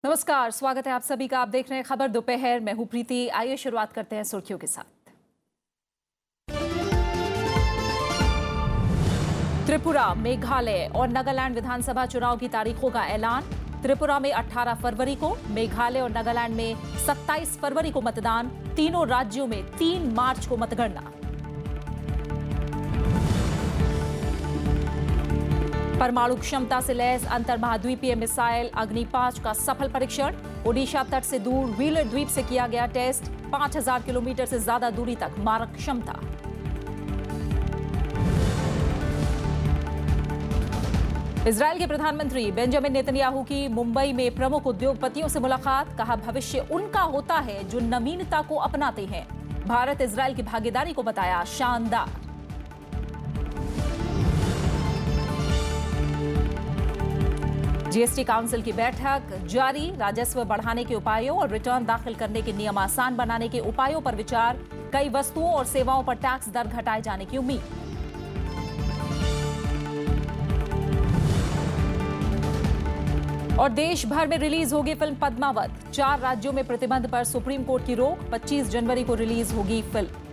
नमस्कार, स्वागत है आप सभी का। आप देख रहे हैं खबर दोपहर। मैं हूं प्रीति। आइए शुरुआत करते हैं सुर्खियों के साथ। त्रिपुरा, मेघालय और नागालैंड विधानसभा चुनाव की तारीखों का ऐलान। त्रिपुरा में 18 फरवरी को, मेघालय और नागालैंड में 27 फरवरी को मतदान। तीनों राज्यों में 3 मार्च को मतगणना। परमाणु क्षमता से लैस अंतर महाद्वीपीय मिसाइल अग्नि 5 का सफल परीक्षण। ओडिशा तट से दूर व्हीलर द्वीप से किया गया टेस्ट। 5000 किलोमीटर से ज्यादा दूरी तक मारक क्षमता। इजरायल के प्रधानमंत्री बेंजामिन नेतन्याहू की मुंबई में प्रमुख उद्योगपतियों से मुलाकात। कहा, भविष्य उनका होता है जो नवीनता को अपनाते हैं। भारत इजरायल की भागीदारी को बताया शानदार। जीएसटी काउंसिल की बैठक जारी। राजस्व बढ़ाने के उपायों और रिटर्न दाखिल करने के नियम आसान बनाने के उपायों पर विचार। कई वस्तुओं और सेवाओं पर टैक्स दर घटाए जाने की उम्मीद। और देश भर में रिलीज होगी फिल्म पद्मावत। 4 राज्यों में प्रतिबंध पर सुप्रीम कोर्ट की रोक। 25 जनवरी को रिलीज होगी फिल्म।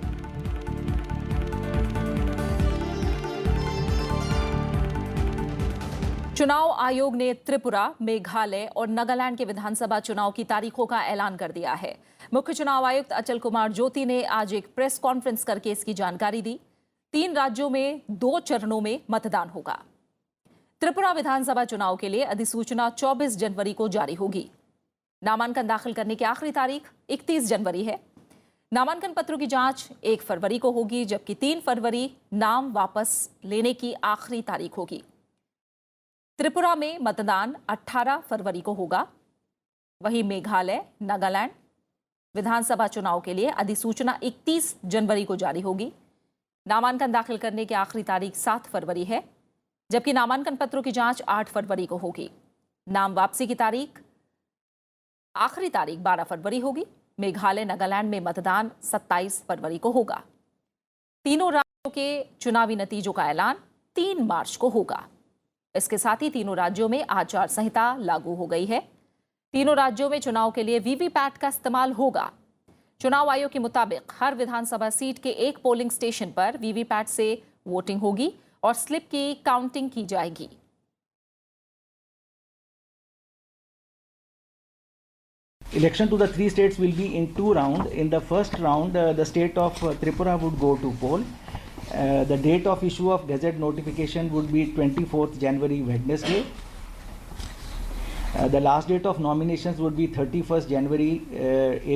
चुनाव आयोग ने त्रिपुरा, मेघालय और नागालैंड के विधानसभा चुनाव की तारीखों का ऐलान कर दिया है। मुख्य चुनाव आयुक्त अचल कुमार ज्योति ने आज एक प्रेस कॉन्फ्रेंस करके इसकी जानकारी दी। 3 राज्यों में 2 चरणों में मतदान होगा। त्रिपुरा विधानसभा चुनाव के लिए अधिसूचना 24 जनवरी को जारी होगी। नामांकन दाखिल करने की आखिरी तारीख 31 जनवरी है। नामांकन पत्रों की जांच 1 फरवरी को होगी, जबकि 3 फरवरी नाम वापस लेने की आखिरी तारीख होगी। त्रिपुरा में मतदान 18 फरवरी को होगा। वहीं मेघालय, नागालैंड विधानसभा चुनाव के लिए अधिसूचना 31 जनवरी को जारी होगी। नामांकन दाखिल करने की आखिरी तारीख 7 फरवरी है, जबकि नामांकन पत्रों की जांच 8 फरवरी को होगी। नाम वापसी की आखिरी तारीख 12 फरवरी होगी। मेघालय, नागालैंड में मतदान 27 फरवरी को होगा। तीनों राज्यों के चुनावी नतीजों का ऐलान 3 मार्च को होगा। इसके साथ ही तीनों राज्यों में आचार संहिता लागू हो गई है। तीनों राज्यों में चुनाव के लिए वीवीपैट का इस्तेमाल होगा। चुनाव आयोग के मुताबिक हर विधानसभा सीट के एक पोलिंग स्टेशन पर वीवीपैट से वोटिंग होगी और स्लिप की काउंटिंग की जाएगी। Election to the 3 states will be in 2 rounds. In the first round, the state of Tripura would go to poll. The date of issue of gazette notification would be 24th January, Wednesday. The last date of nominations would be 31st January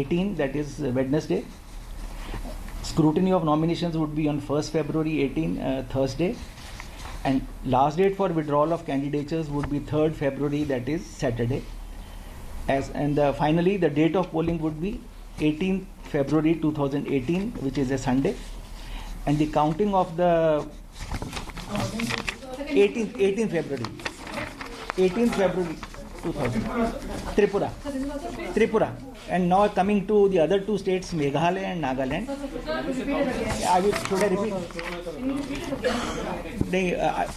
18, that is Wednesday. Scrutiny of nominations would be on 1st February 18, Thursday. And last date for withdrawal of candidatures would be 3rd February, that is Saturday. Finally, the date of polling would be 18th February 2018, which is a Sunday. And the counting of the 18th February 2000 Tripura. And now coming to the other 2 states, Meghalaya and Nagaland. Should I repeat?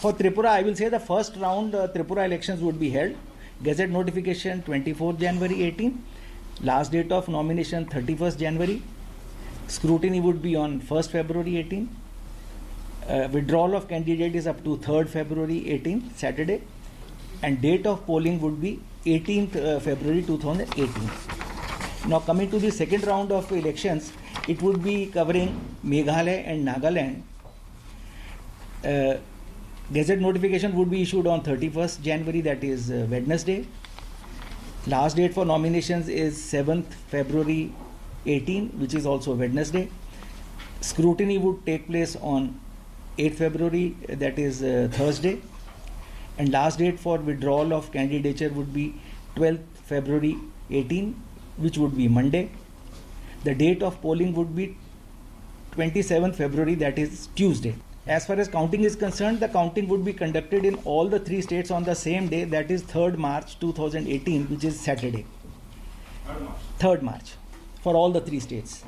For Tripura, I will say the first round Tripura elections would be held. Gazette notification 24th January 18. Last date of nomination 31st January. Scrutiny would be on 1st February 18. Withdrawal of candidate is up to 3rd February 18, Saturday. And date of polling would be 18th February 2018. Now coming to the second round of elections, it would be covering Meghalaya and Nagaland. Gazette notification would be issued on 31st January, that is Wednesday. Last date for nominations is 7th February 18, which is also Wednesday. Scrutiny would take place on 8th February, that is Thursday. And last date for withdrawal of candidature would be 12th February 18, which would be Monday. The date of polling would be 27th February, that is Tuesday. As far as counting is concerned, the counting would be conducted in all the 3 states on the same day, that is 3rd March 2018, which is Saturday. 3rd March for all the 3 states.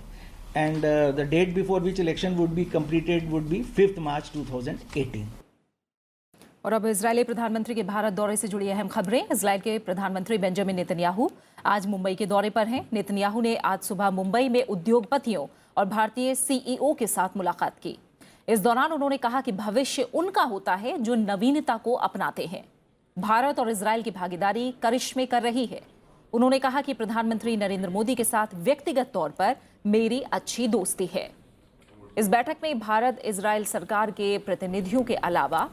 And the date before which election would be completed would be 5th March 2018. और अब Israeli प्रधानमंत्री के भारत दौरे से जुड़ी अहम खबरें। Israel के प्रधानमंत्री बेंजामिन नेतन्याहू आज मुंबई के दौरे पर हैं। नेतन्याहू ने आज सुबह मुंबई में उद्योगपतियों और भारतीय सीईओ के साथ मुलाकात की। इस दौरान उन्होंने कहा कि भविष्य उनका होता है जो नवीनता को अपनाते हैं। भारत और इजरायल की भागीदारी करिश्मे कर रही है। उन्होंने कहा कि प्रधानमंत्री नरेंद्र मोदी के साथ व्यक्तिगत तौर पर मेरी अच्छी दोस्ती है। इस बैठक में भारत इजरायल सरकार के प्रतिनिधियों के अलावा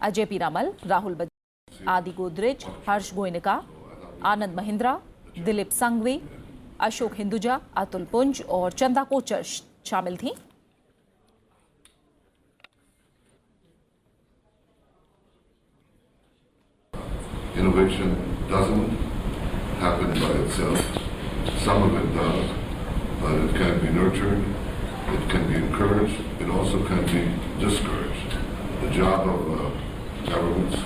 अजय पीरामल, राहुल बजाज, आदि गोदरेज, हर्ष गोयनका, आनंद महिंद्रा, दिलीप संघवी, अशोक हिंदुजा, अतुल पुंज और चंदा कोचर शामिल थीं। Innovation doesn't happen by itself. Some of it does, but it can be nurtured, it can be encouraged, it also can be discouraged. The job of governments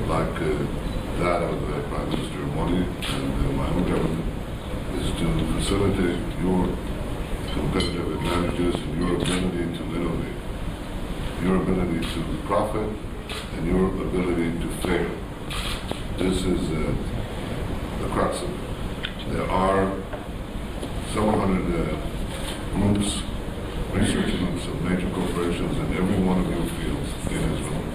like that of Prime Minister Modi and my own government is to facilitate your competitive advantages and your ability to innovate, your ability to profit, and your ability to fail. This is the crux of it. There are several hundred groups, research groups of major corporations in every one of your fields in Israel.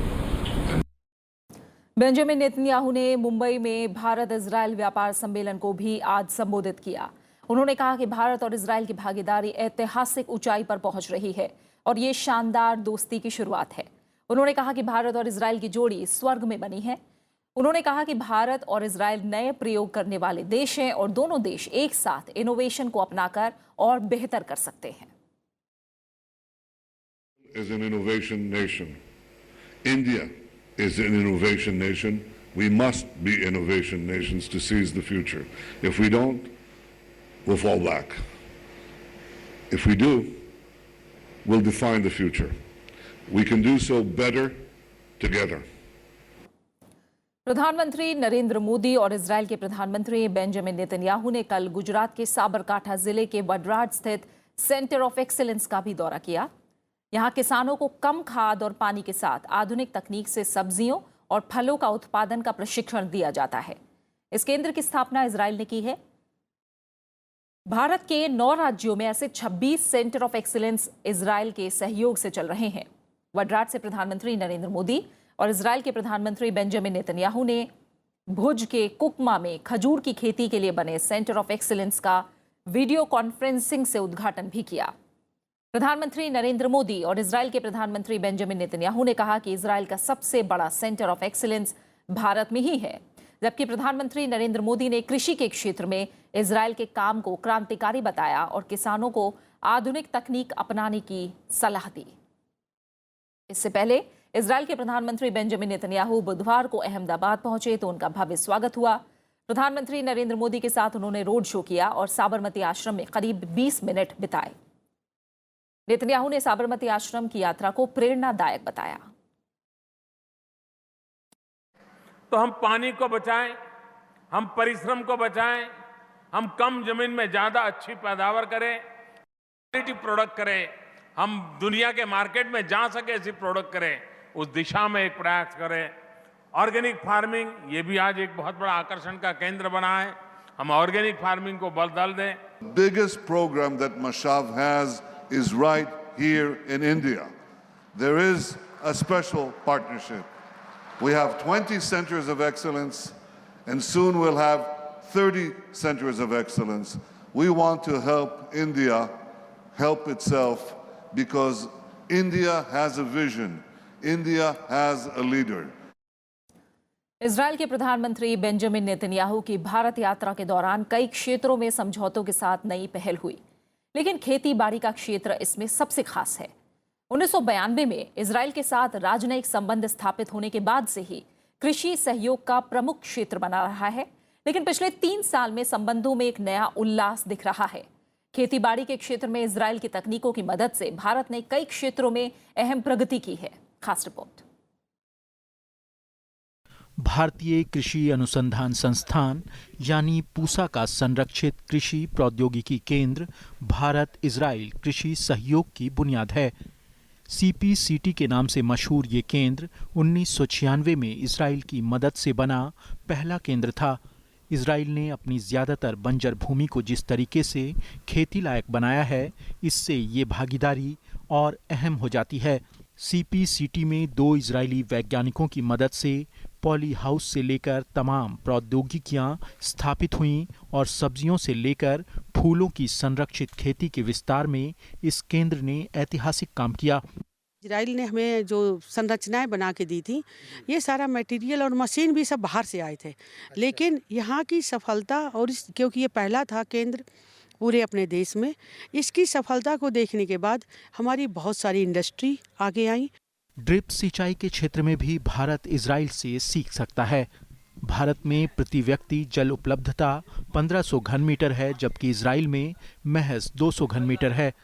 Benjamin Netanyahu ने मुंबई में Bharat Israel व्यापार सम्मेलन को भी आज संबोधित किया। उन्होंने कहा कि भारत और इजरायल की भागीदारी ऐतिहासिक ऊंचाई पर पहुंच रही है और ये शानदार दोस्ती की शुरुआत है। उन्होंने कहा कि भारत और इजरायल की जोड़ी स्वर्ग में बनी है। उन्होंने कहा कि भारत और इजरायल नए प्रयोग करने वाले देश हैं और दोनों देश एक साथ इनोवेशन को अपनाकर और बेहतर कर सकते हैं। Is an innovation nation. India is an innovation nation. We must be innovation nations to seize the future. If we don't, we'll fall back. If we do, we'll define the future. We can do so better together. प्रधानमंत्री नरेंद्र मोदी और Israel के प्रधानमंत्री Benjamin Netanyahu ने कल गुजरात के साबरकांठा जिले के वडराज स्थित सेंटर ऑफ एक्सीलेंस का भी दौरा किया। यहां किसानों को कम खाद और पानी के साथ आधुनिक तकनीक से सब्जियों और फलों का उत्पादन का प्रशिक्षण दिया जाता है। इस केंद्र की स्थापना इजरायल ने की है। भारत के 9 राज्यों में ऐसे 26 सेंटर ऑफ एक्सीलेंस इजरायल के सहयोग से चल रहे हैं। वडराज से प्रधानमंत्री नरेंद्र मोदी और इजरायल के प्रधानमंत्री बेंजामिन नेतन्याहू ने भुज के कुकमा में खजूर की खेती के लिए बने सेंटर ऑफ एक्सीलेंस का वीडियो कॉन्फ्रेंसिंग से उद्घाटन भी किया। प्रधानमंत्री नरेंद्र मोदी और इजरायल के प्रधानमंत्री बेंजामिन नेतन्याहू ने कहा कि इजरायल का सबसे बड़ा सेंटर ऑफ एक्सीलेंस भारत में ही है, जबकि प्रधानमंत्री नरेंद्र मोदी ने कृषि के क्षेत्र में इजरायल के काम को क्रांतिकारी बताया और किसानों को आधुनिक तकनीक अपनाने की सलाह दी। इससे पहले इजरायल के प्रधानमंत्री बेंजामिन नेतन्याहू बुधवार को अहमदाबाद पहुंचे तो उनका भव्य स्वागत हुआ। प्रधानमंत्री नरेंद्र मोदी के साथ उन्होंने रोड शो किया और साबरमती आश्रम में करीब 20 मिनट बिताए। नेतन्याहू ने साबरमती आश्रम की यात्रा को प्रेरणादायक बताया। तो हम पानी को बचाएं, हम परिश्रम को बचाएं, हम कम जमीन में ज्यादा अच्छी पैदावार करें, क्वालिटी प्रोडक्ट करें, हम दुनिया के मार्केट में जा सके ऐसी प्रोडक्ट करें, उस दिशा में एक प्रयास करें। ऑर्गेनिक फार्मिंग, ये भी आज एक बहुत बड़ा आकर्षण का केंद्र बना है। हम ऑर्गेनिक फार्मिंग को बल दें। Biggest program that Mashav has is right here in India. There is a special partnership. We have 20 centers of excellence, and soon we'll have 30 centers of excellence. We want to help India help itself because India has a vision. India has a leader. Israel के प्रधानमंत्री Benjamin Netanyahu की भारत यात्रा के दौरान कई क्षेत्रों में समझौतों के साथ नई पहल हुई, लेकिन खेती बाड़ी का क्षेत्र इसमें सबसे खास है। 1992 में इजरायल के साथ राजनयिक संबंध स्थापित होने के बाद से ही कृषि सहयोग का प्रमुख क्षेत्र बना रहा है, लेकिन पिछले 3 साल में संबंधों में एक नया उल्लास दिख रहा है। खेती बाड़ी के क्षेत्र में इजरायल की तकनीकों की मदद से भारत ने कई क्षेत्रों में अहम प्रगति की है। खास रिपोर्ट। भारतीय कृषि अनुसंधान संस्थान यानी पूसा का संरक्षित कृषि प्रौद्योगिकी केंद्र भारत इजराइल कृषि सहयोग की बुनियाद है। CPCT के नाम से मशहूर ये केंद्र 1996 में इजराइल की मदद से बना पहला केंद्र था। इजराइल ने अपनी ज़्यादातर बंजर भूमि को जिस तरीके से खेती लायक बनाया है, इससे ये भागीदारी और अहम हो जाती है। CPCT में 2 इजरायली वैज्ञानिकों की मदद से पॉली हाउस से लेकर तमाम प्रौद्योगिकियां स्थापित हुईं और सब्जियों से लेकर फूलों की संरक्षित खेती के विस्तार में इस केंद्र ने ऐतिहासिक काम किया। इजराइल ने हमें जो संरचनाएं बना के दी थी, ये सारा मटेरियल और मशीन भी सब बाहर से आए थे, लेकिन यहाँ की सफलता और क्योंकि ये पहला था केंद्र पूरे अपने देश में, इसकी सफलता को देखने के बाद हमारी बहुत सारी इंडस्ट्री आगे आई। ड्रिप सिंचाई के क्षेत्र में भी भारत इजराइल से सीख सकता है। भारत में प्रति व्यक्ति जल उपलब्धता 1500 घन मीटर है, जबकि इजराइल में महज 200 घन मीटर है।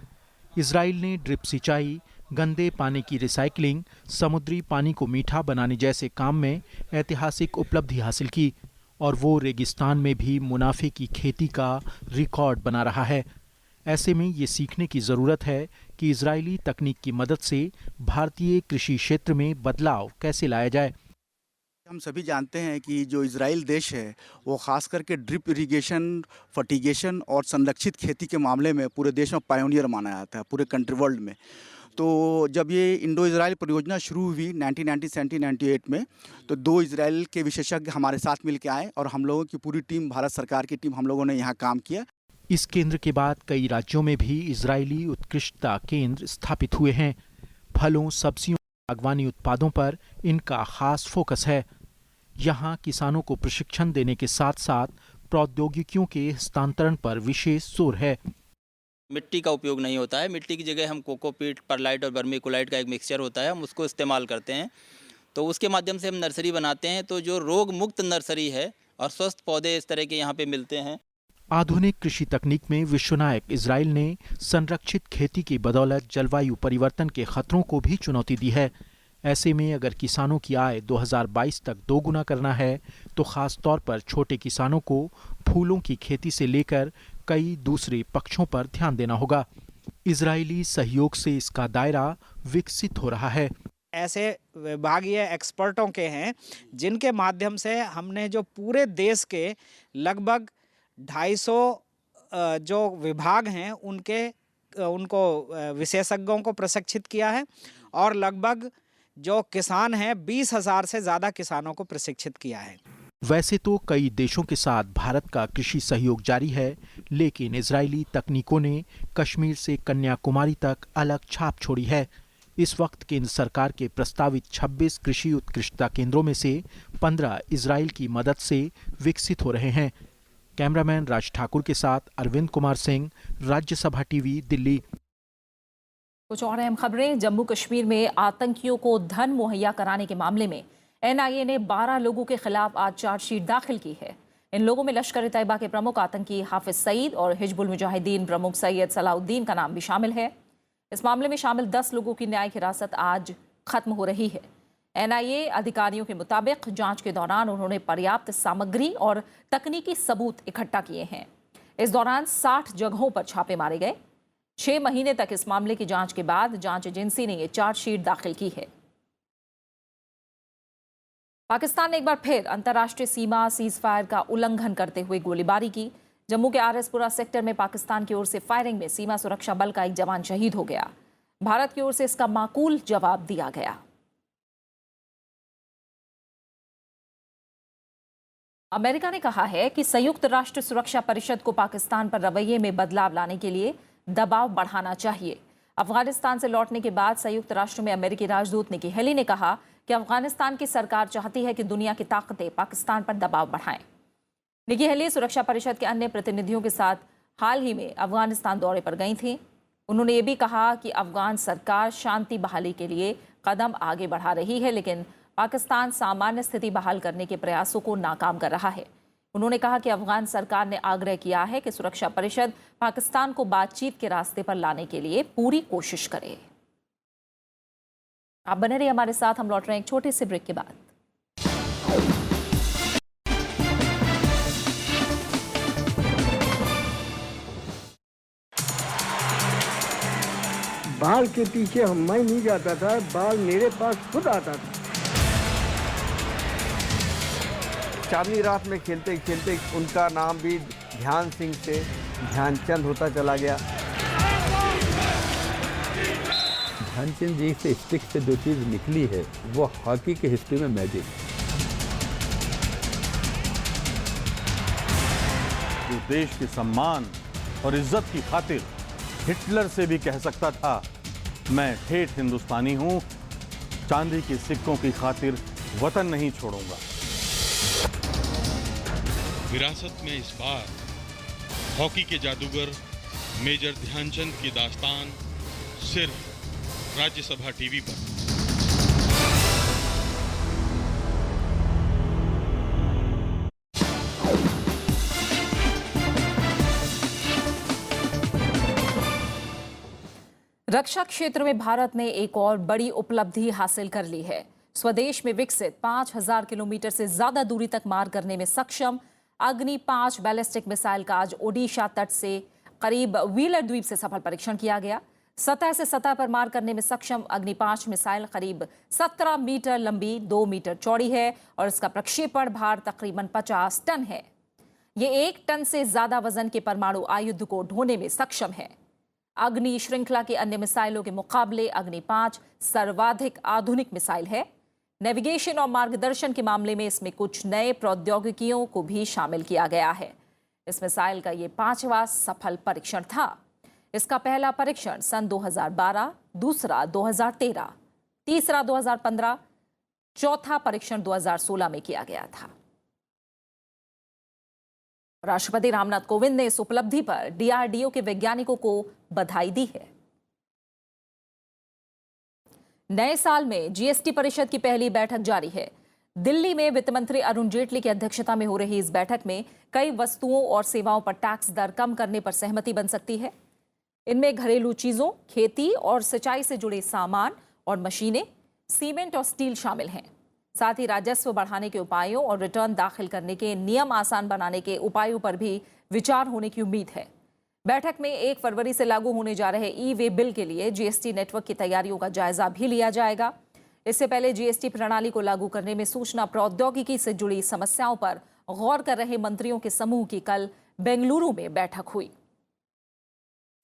इजराइल ने ड्रिप सिंचाई, गंदे पानी की रिसाइकलिंग, समुद्री पानी को मीठा बनाने जैसे काम में ऐतिहासिक उपलब्धि हासिल की और वो रेगिस्तान में भी मुनाफे की खेती का रिकॉर्ड बना रहा है। ऐसे में ये सीखने की ज़रूरत है कि इजरायली तकनीक की मदद से भारतीय कृषि क्षेत्र में बदलाव कैसे लाया जाए। हम सभी जानते हैं कि जो इजराइल देश है वो ख़ास करके ड्रिप इरिगेशन, फर्टिगेशन और संरक्षित खेती के मामले में पूरे देश में पायोनियर माना जाता है, पूरे कंट्री वर्ल्ड में। तो जब ये इंडो इजराइल परियोजना शुरू हुई 1998 में, तो 2 इजराइल के विशेषज्ञ हमारे साथ मिल के आए और हम लोगों की पूरी टीम, भारत सरकार की टीम, हम लोगों ने यहाँ काम किया। इस केंद्र के बाद कई राज्यों में भी इजरायली उत्कृष्टता केंद्र स्थापित हुए हैं। फलों, सब्जियों, बागवानी उत्पादों पर इनका खास फोकस है। यहाँ किसानों को प्रशिक्षण देने के साथ साथ प्रौद्योगिकियों के हस्तांतरण पर विशेष जोर है। मिट्टी का उपयोग नहीं होता है। मिट्टी की जगह हम कोकोपीट, परलाइट और वर्मीकुलाइट का एक मिक्सचर होता है, हम उसको इस्तेमाल करते हैं। तो उसके माध्यम से हम नर्सरी बनाते हैं, तो जो रोग मुक्त नर्सरी है और स्वस्थ पौधे इस तरह के यहाँ पे मिलते हैं। आधुनिक कृषि तकनीक में विश्वनायक इजराइल ने संरक्षित खेती की बदौलत जलवायु परिवर्तन के खतरों को भी चुनौती दी है। ऐसे में अगर किसानों की आय 2022 तक 2 गुना करना है, तो खास तौर पर छोटे किसानों को फूलों की खेती से लेकर कई दूसरे पक्षों पर ध्यान देना होगा। इजरायली सहयोग से इसका दायरा विकसित हो रहा है। ऐसे विभागीय एक्सपर्टों के हैं जिनके माध्यम से हमने जो पूरे देश के लगभग 250 जो विभाग हैं उनको विशेषज्ञों को प्रशिक्षित किया है और लगभग जो किसान हैं 20,000 से ज़्यादा किसानों को प्रशिक्षित किया है। वैसे तो कई देशों के साथ भारत का कृषि सहयोग जारी है, लेकिन इजरायली तकनीकों ने कश्मीर से कन्याकुमारी तक अलग छाप छोड़ी है। इस वक्त केंद्र सरकार के प्रस्तावित 26 कृषि उत्कृष्टता केंद्रों में से 15 इजराइल की मदद से विकसित हो रहे हैं। कैमरामैन राज ठाकुर के साथ अरविंद कुमार सिंह, राज्यसभा टीवी, दिल्ली। कुछ और अहम खबरें। जम्मू कश्मीर में आतंकियों को धन मुहैया कराने के मामले में NIA ने 12 लोगों के खिलाफ आज चार्जशीट दाखिल की है। इन लोगों में लश्कर ए तैयबा के प्रमुख आतंकी हाफिज सईद और हिजबुल मुजाहिदीन प्रमुख सैयद सलाउद्दीन का नाम भी शामिल है। इस मामले में शामिल 10 लोगों की न्यायिक हिरासत आज खत्म हो रही है। NIA अधिकारियों के मुताबिक जांच के दौरान उन्होंने पर्याप्त सामग्री और तकनीकी सबूत इकट्ठा किए हैं। इस दौरान 60 जगहों पर छापे मारे गए। 6 महीने तक इस मामले की जांच के बाद जांच एजेंसी ने ये चार्जशीट दाखिल की है। पाकिस्तान ने एक बार फिर अंतर्राष्ट्रीय सीमा सीज फायर का उल्लंघन करते हुए गोलीबारी की। जम्मू के RSपुरा सेक्टर में पाकिस्तान की ओर से फायरिंग में सीमा सुरक्षा बल का एक जवान शहीद हो गया। भारत की ओर से इसका माकूल जवाब दिया गया। अमेरिका ने कहा है कि संयुक्त राष्ट्र सुरक्षा परिषद को पाकिस्तान पर रवैये में बदलाव लाने के लिए दबाव बढ़ाना चाहिए। अफगानिस्तान से लौटने के बाद संयुक्त राष्ट्र में अमेरिकी राजदूत निकी हेली ने कहा कि अफगानिस्तान की सरकार चाहती है कि दुनिया की ताकतें पाकिस्तान पर दबाव बढ़ाएं। निकी हेली सुरक्षा परिषद के अन्य प्रतिनिधियों के साथ हाल ही में अफगानिस्तान दौरे पर गई थी। उन्होंने ये भी कहा कि अफगान सरकार शांति बहाली के लिए कदम आगे बढ़ा रही है, लेकिन पाकिस्तान सामान्य स्थिति बहाल करने के प्रयासों को नाकाम कर रहा है। उन्होंने कहा कि अफगान सरकार ने आग्रह किया है कि सुरक्षा परिषद पाकिस्तान को बातचीत के रास्ते पर लाने के लिए पूरी कोशिश करे। आप बने रहिए हमारे साथ, हम लौट रहे हैं एक छोटे से ब्रेक के बाद। बाल के पीछे मैं नहीं जाता था, बाल मेरे पास खुद आता था। चांदनी रात में खेलते खेलते उनका नाम भी ध्यान सिंह से ध्यानचंद होता चला गया। ध्यानचंद जी से स्टिक से जो चीज़ निकली है वो हॉकी की हिस्ट्री में मैजिक। जो देश के सम्मान और इज्जत की खातिर हिटलर से भी कह सकता था मैं ठेठ हिंदुस्तानी हूं, चांदी के सिक्कों की खातिर वतन नहीं छोड़ूंगा। विरासत में इस बार हॉकी के जादूगर मेजर ध्यानचंद की दास्तान सिर्फ राज्यसभा टीवी पर। रक्षा क्षेत्र में भारत ने एक और बड़ी उपलब्धि हासिल कर ली है। स्वदेश में विकसित 5000 किलोमीटर से ज्यादा दूरी तक मार करने में सक्षम अग्नि 5 बैलिस्टिक मिसाइल का आज ओडिशा तट से करीब व्हीलर द्वीप से सफल परीक्षण किया गया। सतह से सतह पर मार करने में सक्षम अग्नि 5 मिसाइल करीब 17 मीटर लंबी, 2 मीटर चौड़ी है और इसका प्रक्षेपण भार तकरीबन 50 टन है। ये 1 टन से ज्यादा वजन के परमाणु आयुध को ढोने में सक्षम है। अग्नि श्रृंखला के अन्य मिसाइलों के मुकाबले अग्नि 5 सर्वाधिक आधुनिक मिसाइल है। नेविगेशन और मार्गदर्शन के मामले में इसमें कुछ नए प्रौद्योगिकियों को भी शामिल किया गया है। इस मिसाइल का ये 5वां सफल परीक्षण था। इसका पहला परीक्षण सन 2012, दूसरा 2013, तीसरा 2015, चौथा परीक्षण 2016 में किया गया था। राष्ट्रपति रामनाथ कोविंद ने इस उपलब्धि पर डीआरडीओ के वैज्ञानिकों को बधाई दी है। नए साल में जीएसटी परिषद की पहली बैठक जारी है। दिल्ली में वित्त मंत्री अरुण जेटली की अध्यक्षता में हो रही इस बैठक में कई वस्तुओं और सेवाओं पर टैक्स दर कम करने पर सहमति बन सकती है। इनमें घरेलू चीजों, खेती और सिंचाई से जुड़े सामान और मशीनें, सीमेंट और स्टील शामिल हैं। साथ ही राजस्व बढ़ाने के उपायों और रिटर्न दाखिल करने के नियम आसान बनाने के उपायों पर भी विचार होने की उम्मीद है। बैठक में 1 फरवरी से लागू होने जा रहे ई-वे बिल के लिए जीएसटी नेटवर्क की तैयारियों का जायजा भी लिया जाएगा। इससे पहले जीएसटी प्रणाली को लागू करने में सूचना प्रौद्योगिकी से जुड़ी समस्याओं पर गौर कर रहे मंत्रियों के समूह की कल बेंगलुरु में बैठक हुई।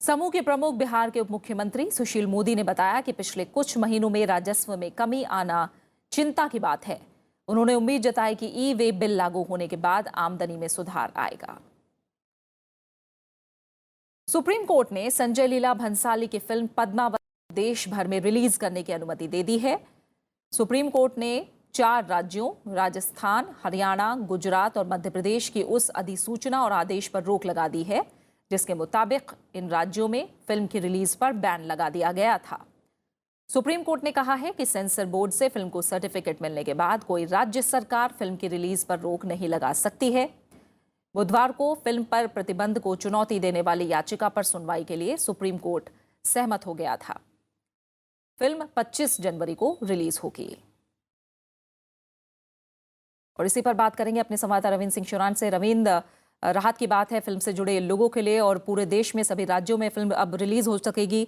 समूह के प्रमुख बिहार के उप मुख्यमंत्री सुशील मोदी ने बताया कि पिछले कुछ महीनों में राजस्व में कमी आना चिंता की बात है। उन्होंने उम्मीद जताई कि ई-वे बिल लागू होने के बाद आमदनी में सुधार आएगा। सुप्रीम कोर्ट ने संजय लीला भंसाली की फिल्म पद्मावत देश भर में रिलीज करने की अनुमति दे दी है। सुप्रीम कोर्ट ने 4 राज्यों राजस्थान, हरियाणा, गुजरात और मध्य प्रदेश की उस अधिसूचना और आदेश पर रोक लगा दी है जिसके मुताबिक इन राज्यों में फिल्म की रिलीज पर बैन लगा दिया गया था। सुप्रीम कोर्ट ने कहा है कि सेंसर बोर्ड से फिल्म को सर्टिफिकेट मिलने के बाद कोई राज्य सरकार फिल्म की रिलीज पर रोक नहीं लगा सकती है। बुधवार को फिल्म पर प्रतिबंध को चुनौती देने वाली याचिका पर सुनवाई के लिए सुप्रीम कोर्ट सहमत हो गया था। फिल्म 25 जनवरी को रिलीज होगी। और इसी पर बात करेंगे अपने संवाददाता रविंद्र सिंह चौरान से। रविंद्र, राहत की बात है फिल्म से जुड़े लोगों के लिए और पूरे देश में सभी राज्यों में फिल्म अब रिलीज हो सकेगी।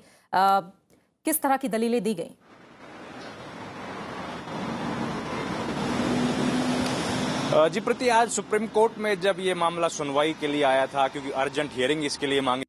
किस तरह की दलीलें दी गई? जी प्रति, आज सुप्रीम कोर्ट में जब ये मामला सुनवाई के लिए आया था, क्योंकि अर्जेंट हियरिंग इसके लिए मांगी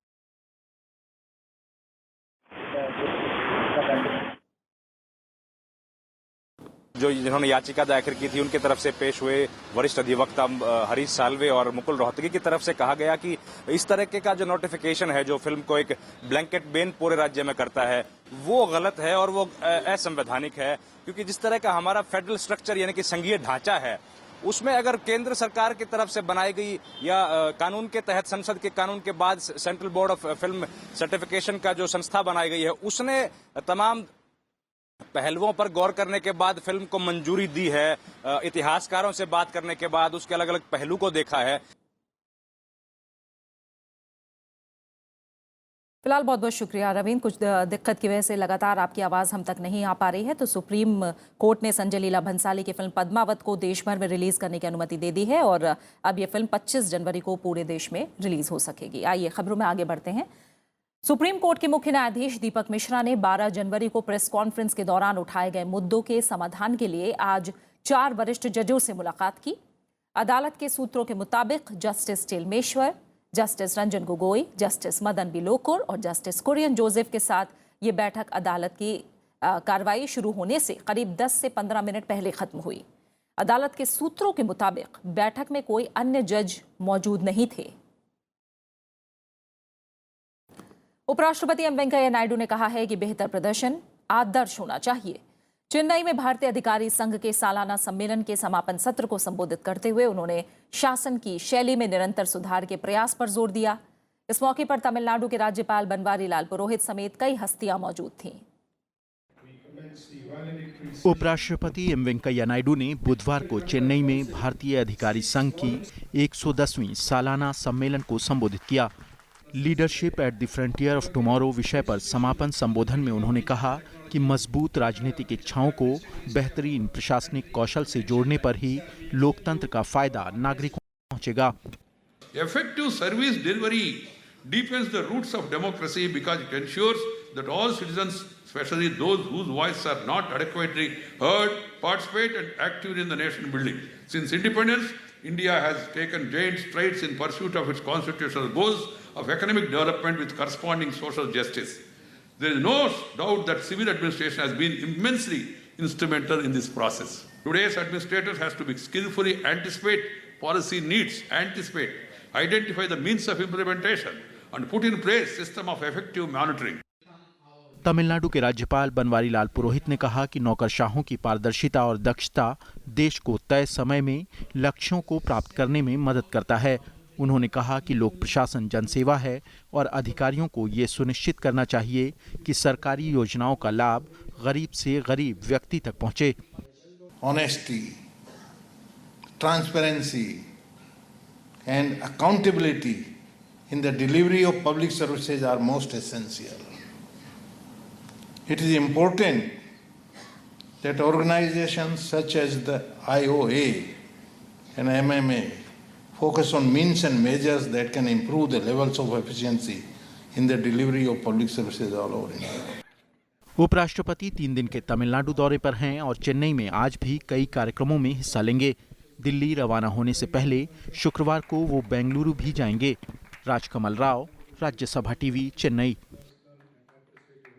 जो जिन्होंने याचिका दाखिल की थी उनके तरफ से पेश हुए वरिष्ठ अधिवक्ता हरीश साल्वे और मुकुल रोहतगी की तरफ से कहा गया कि इस तरह के का जो नोटिफिकेशन है जो फिल्म को एक ब्लैंकेट बैन पूरे राज्य में करता है वो गलत है और वो असंवैधानिक है, क्योंकि जिस तरह का हमारा फेडरल स्ट्रक्चर यानी कि संघीय ढांचा है उसमें अगर केंद्र सरकार की तरफ से बनाई गई या कानून के तहत संसद के कानून के बाद central board of film certification का जो संस्था बनाई गई है उसने तमाम पहलुओं पर गौर करने के बाद फिल्म को मंजूरी दी है, इतिहासकारों से बात करने के बाद उसके अलग अलग पहलू को देखा है। फिलहाल बहुत बहुत शुक्रिया रविंद्र। कुछ दिक्कत की वजह से लगातार आपकी आवाज़ हम तक नहीं आ पा रही है। तो सुप्रीम कोर्ट ने संजय लीला भंसाली की फिल्म पद्मावत को देश भर में रिलीज करने की अनुमति दे दी है और अब यह फिल्म 25 जनवरी को पूरे देश में रिलीज हो सकेगी। आइए खबरों में आगे बढ़ते हैं। सुप्रीम कोर्ट के मुख्य न्यायाधीश दीपक मिश्रा ने 12 जनवरी को प्रेस कॉन्फ्रेंस के दौरान उठाए गए मुद्दों के समाधान के लिए आज 4 वरिष्ठ जजों से मुलाकात की। अदालत के सूत्रों के मुताबिक justice Chelameswar, justice Ranjan Gogoi, justice Madan B Lokur और जस्टिस कुरियन जोसेफ के साथ ये बैठक अदालत की कार्रवाई शुरू होने से करीब 10 से 15 मिनट पहले खत्म हुई। अदालत के सूत्रों के मुताबिक बैठक में कोई अन्य जज मौजूद नहीं थे। उपराष्ट्रपति एम वेंकैया नायडू ने कहा है कि बेहतर प्रदर्शन आदर्श होना चाहिए। चेन्नई में भारतीय अधिकारी संघ के सालाना सम्मेलन के समापन सत्र को संबोधित करते हुए उन्होंने शासन की शैली में निरंतर सुधार के प्रयास पर जोर दिया। इस मौके पर तमिलनाडु के राज्यपाल बनवारी लाल पुरोहित समेत कई हस्तियां मौजूद थीं। उपराष्ट्रपति एम वेंकैया नायडू ने बुधवार को चेन्नई में भारतीय अधिकारी संघ की 110वीं सालाना सम्मेलन को संबोधित किया। Leadership at the frontier of tomorrow विषय पर समापन संबोधन में उन्होंने कहा कि मजबूत राजनीतिक इच्छाओं को बेहतरीन प्रशासनिक कौशल से जोड़ने पर ही लोकतंत्र का फायदा नागरिकों को पहुंचेगा। Effective service delivery deepens the roots of democracy because it ensures that all citizens, especially those whose voices are not adequately heard, participate and active in the nation building. Since independence, India has taken giant strides in pursuit of its constitutional goals of economic development with corresponding social justice. There is no doubt that civil administration has been immensely instrumental in this process. Today's administrators has to be skillfully anticipate policy needs, identify the means of implementation and put in place system of effective monitoring. Tamil Nadu के राज्यपाल बनवारी लाल पुरोहित ने कहा कि नौकरशाहों की पारदर्शिता और दक्षता देश को तय समय में लक्ष्यों को प्राप्त करने में मदद करता है। उन्होंने कहा कि लोक प्रशासन जनसेवा है और अधिकारियों को ये सुनिश्चित करना चाहिए कि सरकारी योजनाओं का लाभ गरीब से गरीब व्यक्ति तक पहुंचे। Honesty, transparency and accountability in the delivery of public services are most essential. It is important that organizations such as the IOA and MMA focus on means and measures that can improve the levels of efficiency in the delivery of public services all over India. उपराष्ट्रपति 3 दिन के तमिलनाडु दौरे पर हैं और चेन्नई में आज भी कई कार्यक्रमों में हिस्सा लेंगे। दिल्ली रवाना होने से पहले शुक्रवार को वो बेंगलुरु भी जाएंगे। राजकमल राव, राज्यसभा टीवी, चेन्नई।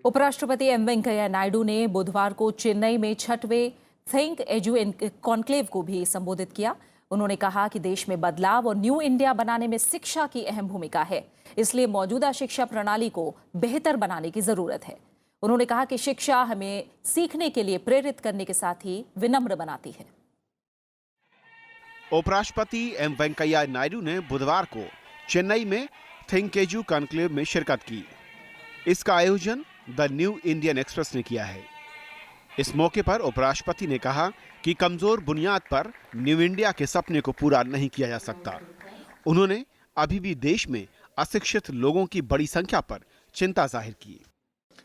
उपराष्ट्रपति एम वेंकैया नायडू ने बुधवार को चेन्नई में 6वें थिंक एजू कॉन्क्लेव को भी संबोधित किया। उन्होंने कहा कि देश में बदलाव और न्यू इंडिया बनाने में शिक्षा की अहम भूमिका है, इसलिए मौजूदा शिक्षा प्रणाली को बेहतर बनाने की जरूरत है। उन्होंने कहा कि शिक्षा हमें सीखने के लिए प्रेरित करने के साथ ही विनम्र बनाती है। उपराष्ट्रपति एम वेंकैया नायडू ने बुधवार को चेन्नई में थिंक एजू कॉन्क्लेव में शिरकत की। इसका आयोजन द न्यू इंडियन एक्सप्रेस ने किया है। इस मौके पर उपराष्ट्रपति ने कहा कि कमजोर बुनियाद पर न्यू इंडिया के सपने को पूरा नहीं किया जा सकता। उन्होंने अभी भी देश में अशिक्षित लोगों की बड़ी संख्या पर चिंता जाहिर की।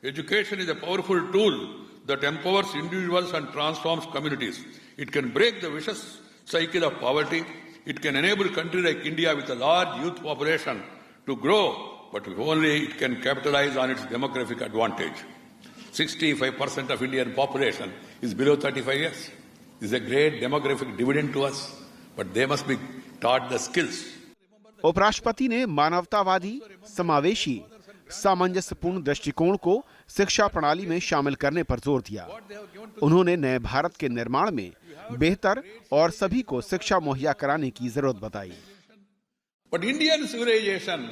Education is a powerful tool that empowers individuals and transforms communities. It can break the vicious cycle of poverty. It can enable a country like India with a large youth population to grow, but if only it can capitalize on its demographic advantage. 65% of Indian population is below 35 years. This is a great demographic dividend to us, but they must be taught the skills. उपराष्ट्रपति ने मानवतावादी, समावेशी, सामंजस्यपूर्ण दृष्टिकोण को शिक्षा प्रणाली में शामिल करने पर जोर दिया। उन्होंने नए भारत के निर्माण में बेहतर और सभी को शिक्षा मुहैया कराने की जरूरत बताई। But Indian civilization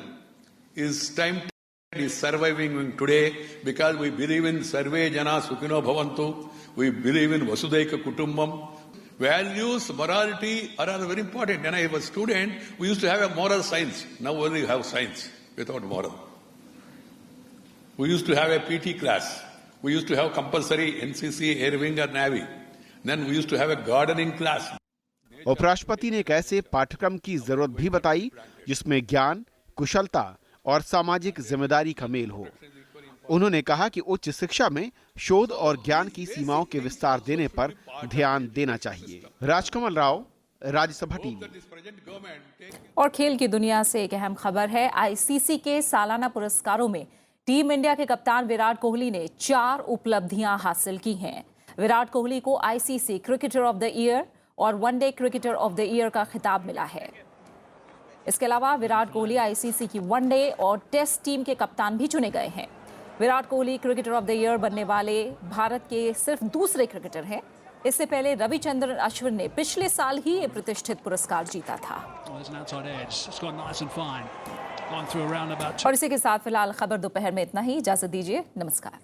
is surviving today because we believe in Sarve Jana Sukhino Bhavantu. We believe in Vasudaika Kutumbam. Values, morality are all very important. When I was a student, we used to have a moral science. Now only we have science without moral. We used to have a PT class. We used to have compulsory NCC, Air Wing or Navy. Then we used to have a gardening class. उपराष्ट्रपति ने एक ऐसे पाठ्यक्रम की जरूरत भी बताई जिसमें ज्ञान, कुशलता और सामाजिक जिम्मेदारी का मेल हो। उन्होंने कहा कि उच्च शिक्षा में शोध और ज्ञान की सीमाओं के विस्तार देने पर ध्यान देना चाहिए। राजकमल राव, राज्यसभा टीवी। और खेल की दुनिया से एक अहम खबर है। आईसीसी के सालाना पुरस्कारों में टीम इंडिया के कप्तान विराट कोहली ने 4 उपलब्धियां हासिल की हैं। विराट कोहली को ICC cricketer of the year और one day cricketer of the year का खिताब मिला है। इसके अलावा विराट कोहली आईसीसी की वनडे और टेस्ट टीम के कप्तान भी चुने गए हैं। Virat Kohli cricketer of the year बनने वाले भारत के सिर्फ दूसरे क्रिकेटर हैं। इससे पहले रविचंद्रन अश्विन ने पिछले साल ही ये प्रतिष्ठित पुरस्कार जीता था। और इसी के साथ फिलहाल खबर दोपहर में इतना ही। इजाजत दीजिए, नमस्कार।